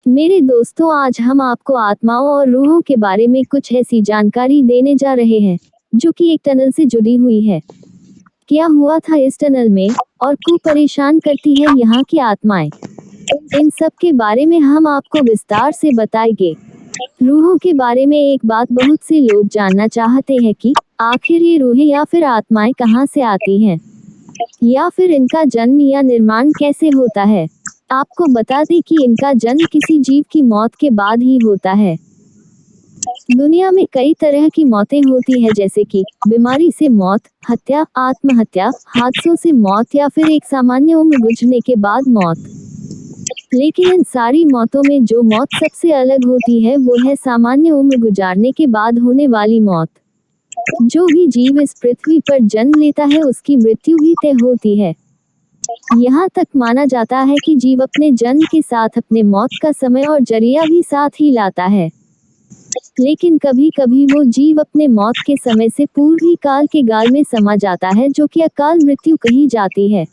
मेरे दोस्तों, आज हम आपको आत्माओं और रूहों के बारे में कुछ ऐसी जानकारी देने जा रहे हैं जो कि एक टनल से जुड़ी हुई है। क्या हुआ था इस टनल में और क्यों परेशान करती है यहाँ की आत्माएं, इन सब के बारे में हम आपको विस्तार से बताएंगे। रूहों के बारे में एक बात बहुत से लोग जानना चाहते हैं कि आखिर ये रूहें या फिर आत्माएं कहाँ से आती हैं, या फिर इनका जन्म या निर्माण कैसे होता है। आपको बता दें कि इनका जन्म किसी जीव की मौत के बाद ही होता है। दुनिया में कई तरह की मौतें होती है, जैसे कि बीमारी से मौत, हत्या, आत्महत्या, हादसों से मौत या फिर एक सामान्य उम्र गुजरने के बाद मौत। लेकिन इन सारी मौतों में जो मौत सबसे अलग होती है वो है सामान्य उम्र गुजारने के बाद होने वाली मौत। जो भी जीव इस पृथ्वी पर जन्म लेता है उसकी मृत्यु भी तय होती है। यहाँ तक माना जाता है कि जीव अपने जन्म के साथ अपने मौत का समय और जरिया भी साथ ही लाता है। लेकिन कभी कभी वो जीव अपने मौत के समय से पूर्व ही काल के गाल में समा जाता है, जो कि अकाल मृत्यु कही जाती है।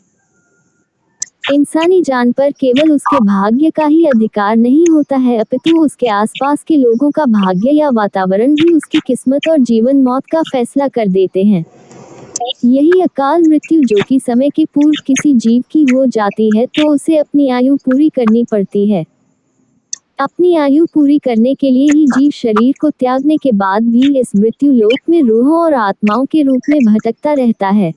इंसानी जान पर केवल उसके भाग्य का ही अधिकार नहीं होता है, अपितु उसके आसपास के लोगों का भाग्य या वातावरण भी उसकी किस्मत और जीवन मौत का फैसला कर देते हैं। यही अकाल मृत्यु, जो कि समय के पूर्व किसी जीव की हो जाती है तो उसे अपनी आयु पूरी करनी पड़ती है। अपनी आयु पूरी करने के लिए ही जीव शरीर को त्यागने के बाद भी इस मृत्यु लोक में रूहों और आत्माओं के रूप में भटकता रहता है।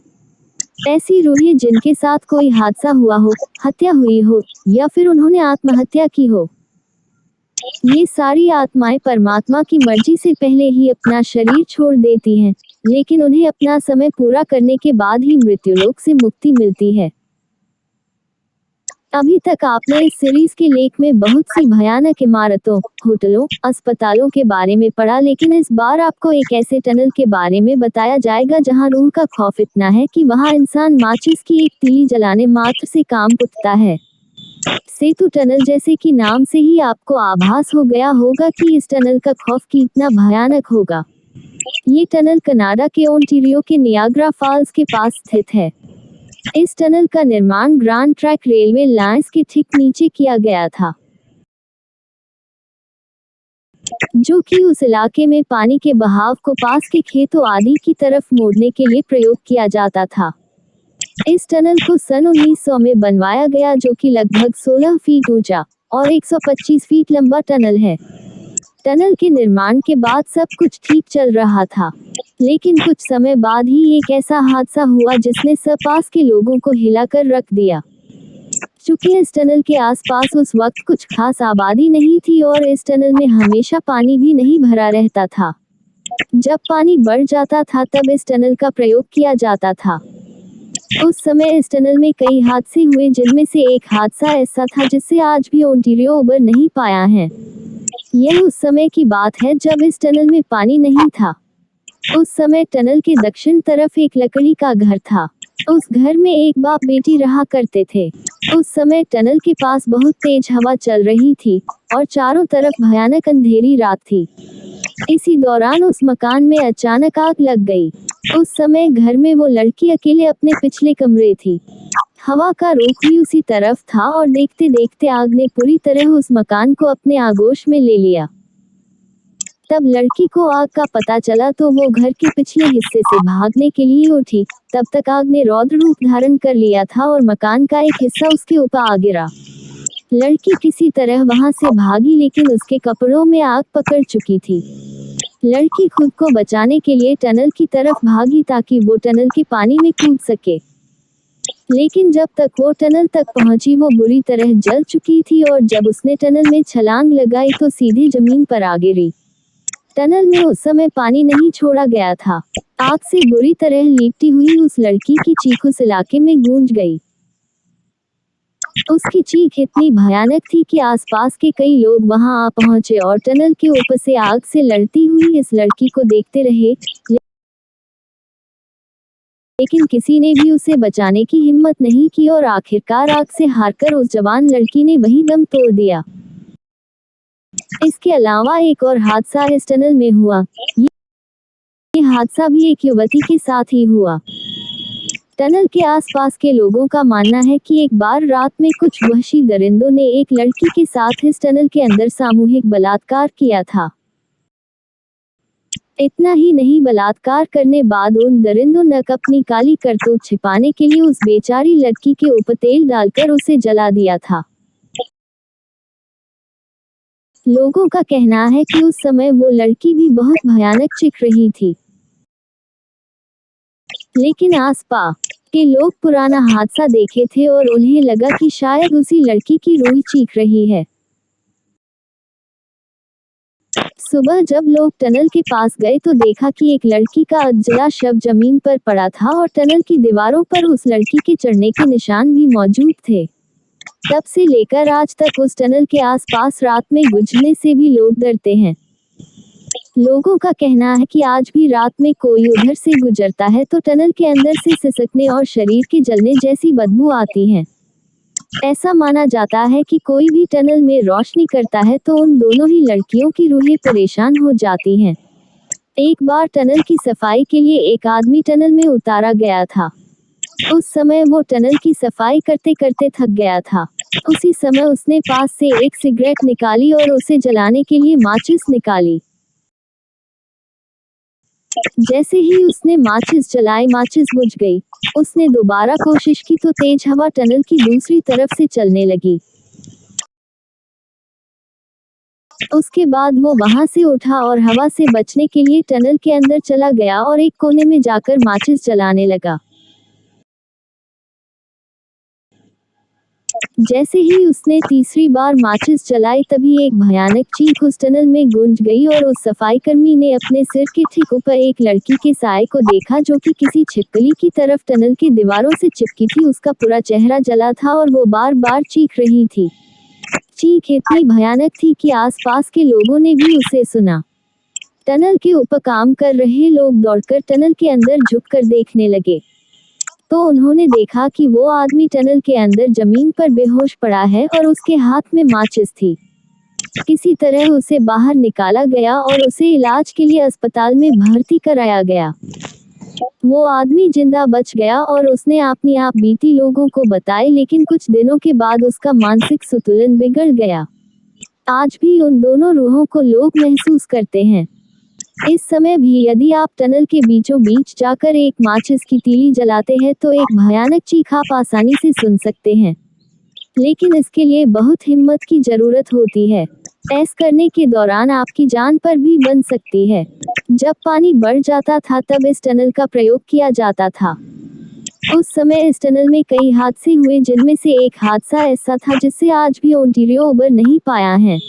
ऐसी रूहें जिनके साथ कोई हादसा हुआ हो, हत्या हुई हो या फिर उन्होंने आत्महत्या की हो, ये सारी आत्माएं परमात्मा की मर्जी से पहले ही अपना शरीर छोड़ देती हैं, लेकिन उन्हें अपना समय पूरा करने के बाद ही मृत्युलोक से मुक्ति मिलती है। अभी तक आपने इस सीरीज के लेख में बहुत सी भयानक इमारतों, होटलों, अस्पतालों के बारे में पढ़ा, लेकिन इस बार आपको एक ऐसे टनल के बारे में बताया जाएगा जहां रूह का खौफ इतना है कि वहां इंसान माचिस की एक तीली जलाने मात्र से काम उठता है। सेतु टनल, जैसे कि नाम से ही आपको आभास हो गया होगा कि इस टनल का खौफ कितना भयानक होगा। ये टनल कनाडा के ओंटारियो के नियाग्रा फॉल्स के पास स्थित है। इस टनल का निर्माण ग्रैंड ट्रैंक रेलवे लाइन्स के ठीक नीचे किया गया था, जो कि उस इलाके में पानी के बहाव को पास के खेतों आदि की तरफ मोड़ने के लिए प्रयोग किया जाता था। इस टनल को सन 1900 में बनवाया गया, जो कि लगभग 16 फीट ऊंचा और 125 फीट लंबा टनल है। टनल के निर्माण के बाद सब कुछ ठीक चल रहा था, लेकिन कुछ समय बाद ही एक ऐसा हादसा हुआ जिसने सब पास के लोगों को हिलाकर रख दिया। चूंकि इस टनल के आसपास उस वक्त कुछ खास आबादी नहीं थी और इस टनल में हमेशा पानी भी नहीं भरा रहता था। जब पानी बढ़ जाता था तब इस टनल का प्रयोग किया जाता था। उस समय इस टनल में कई हादसे हुए, जिनमें से एक हादसा ऐसा था जिससे आज भी ओंटारियो उबर नहीं पाया है। यह उस समय की बात है जब इस टनल में पानी नहीं था। उस समय टनल के दक्षिण तरफ एक लकड़ी का घर था। उस घर में एक बाप बेटी रहा करते थे। उस समय टनल के पास बहुत तेज हवा चल रही थी और चारों तरफ भयानक अंधेरी रात थी। इसी दौरान उस मकान में अचानक आग लग गई। उस समय घर में वो लड़की अकेले अपने पिछले कमरे थी। हवा का रुख भी उसी तरफ था और देखते देखते आग ने पूरी तरह उस मकान को अपने आगोश में ले लिया। तब लड़की को आग का पता चला तो वो घर के पिछले हिस्से से भागने के लिए उठी। तब तक आग ने रौद्र रूप धारण कर लिया था और मकान का एक हिस्सा उसके ऊपर आ गिरा। लड़की किसी तरह वहां से भागी, लेकिन उसके कपड़ों में आग पकड़ चुकी थी। लड़की खुद को बचाने के लिए टनल की तरफ भागी ताकि वो टनल के पानी में कूद सके, लेकिन जब तक वो टनल तक पहुंची वो बुरी तरह जल चुकी थी और जब उसने टनल में छलांग लगाई तो सीधे जमीन पर आ गिरी। टनल में उस समय पानी नहीं छोड़ा गया था। आग से बुरी तरह लिपटी हुई उस लड़की की चीख उस इलाके में गूंज गई। उसकी चीख इतनी भयानक थी कि आसपास के कई लोग वहां आ पहुंचे और टनल के ऊपर से आग से लड़ती हुई इस लड़की को देखते रहे, लेकिन किसी ने भी उसे बचाने की हिम्मत नहीं की और आखिरकार आग से हारकर उस जवान लड़की ने वहीं दम तोड़ दिया। इसके अलावा एक और हादसा इस टनल में हुआ। ये हादसा भी एक युवती के साथ ही हुआ। टनल के आसपास के लोगों का मानना है कि एक बार रात में कुछ वहशी दरिंदों ने एक लड़की के साथ इस टनल के अंदर सामूहिक बलात्कार किया था। इतना ही नहीं, बलात्कार करने बाद उन दरिंदों ने अपनी काली करतूत छिपाने के लिए उस बेचारी लड़की के ऊपर तेल डालकर उसे जला दिया था। लोगों का कहना है कि उस समय वो लड़की भी बहुत भयानक चीख रही थी। लेकिन आसपास के लोग पुराना हादसा देखे थे और उन्हें लगा कि शायद उसी लड़की की रूह चीख रही है। सुबह जब लोग टनल के पास गए तो देखा कि एक लड़की का अधजला शव जमीन पर पड़ा था और टनल की दीवारों पर उस लड़की के चढ़ने के निशान भी मौजूद थे। तब से लेकर आज तक उस टनल के आसपास रात में गुजरने से भी लोग डरते हैं। लोगों का कहना है कि आज भी रात में कोई उधर से गुजरता है तो टनल के अंदर से सिसकने और शरीर के जलने जैसी बदबू आती है। ऐसा माना जाता है कि कोई भी टनल में रोशनी करता है तो उन दोनों ही लड़कियों की रूहें परेशान हो जाती हैं। एक बार टनल की सफाई के लिए एक आदमी टनल में उतारा गया था। उस समय वो टनल की सफाई करते करते थक गया था। उसी समय उसने पास से एक सिगरेट निकाली और उसे जलाने के लिए माचिस निकाली। जैसे ही उसने माचिस जलाई, माचिस बुझ गई। उसने दोबारा कोशिश की तो तेज हवा टनल की दूसरी तरफ से चलने लगी। उसके बाद वो वहां से उठा और हवा से बचने के लिए टनल के अंदर चला गया और एक कोने में जाकर माचिस जलाने लगा। जैसे ही उसने तीसरी बार माचिस जलाई तभी एक भयानक चीख उस टनल में गूंज गई और उस सफाईकर्मी ने अपने सिर के ठीक ऊपर एक लड़की के साए को देखा जो कि किसी छिपकली की तरफ टनल की दीवारों से चिपकी थी। उसका पूरा चेहरा जला था और वो बार बार चीख रही थी। चीख इतनी भयानक थी कि आसपास के लोगों ने भी उसे सुना। टनल के ऊपर काम कर रहे लोग दौड़कर टनल के अंदर झुककर देखने लगे तो उन्होंने देखा कि वो आदमी टनल के अंदर जमीन पर बेहोश पड़ा है और उसके हाथ में माचिस थी। किसी तरह उसे बाहर निकाला गया और उसे इलाज के लिए अस्पताल में भर्ती कराया गया। वो आदमी जिंदा बच गया और उसने अपनी आप बीती लोगों को बताई, लेकिन कुछ दिनों के बाद उसका मानसिक संतुलन बिगड़ गया। आज भी उन दोनों रूहों को लोग महसूस करते हैं। इस समय भी यदि आप टनल के बीचों बीच जाकर एक माचिस की तीली जलाते हैं तो एक भयानक चीख आप आसानी से सुन सकते हैं, लेकिन इसके लिए बहुत हिम्मत की जरूरत होती है। ऐसा करने के दौरान आपकी जान पर भी बन सकती है। जब पानी बढ़ जाता था तब इस टनल का प्रयोग किया जाता था। उस समय इस टनल में कई हादसे हुए, जिनमें से एक हादसा ऐसा था जिससे आज भी ओंटारियो उबर नहीं पाया है।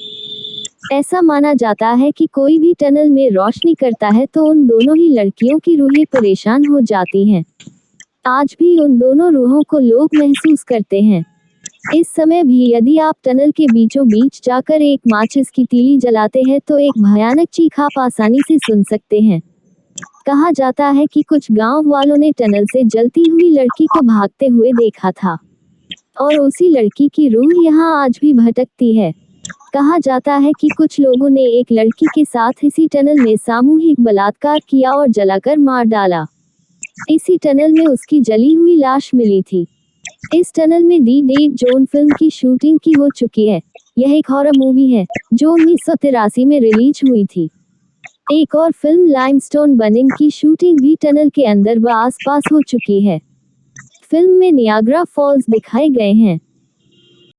ऐसा माना जाता है कि कोई भी टनल में रोशनी करता है तो उन दोनों ही लड़कियों की रूहें परेशान हो जाती हैं। आज भी उन दोनों रूहों को लोग महसूस करते हैं। इस समय भी यदि आप टनल के बीचों बीच जाकर एक माचिस की तीली जलाते हैं तो एक भयानक चीख आप आसानी से सुन सकते हैं। कहा जाता है कि कुछ गांव वालों ने टनल से जलती हुई लड़की को भागते हुए देखा था और उसी लड़की की रूह यहां आज भी भटकती है। कहा जाता है कि कुछ लोगों ने एक लड़की के साथ इसी टनल में सामूहिक बलात्कार किया और जलाकर मार डाला। इसी टनल में उसकी जली हुई लाश मिली थी। इस टनल में दी डेड जोन फिल्म की शूटिंग की हो चुकी है। यह एक हॉरर मूवी है जो 1983 में रिलीज हुई थी। एक और फिल्म लाइमस्टोन बर्निंग की शूटिंग भी टनल के अंदर व आसपास हो चुकी है। फिल्म में नियाग्रा फॉल्स दिखाए गए हैं।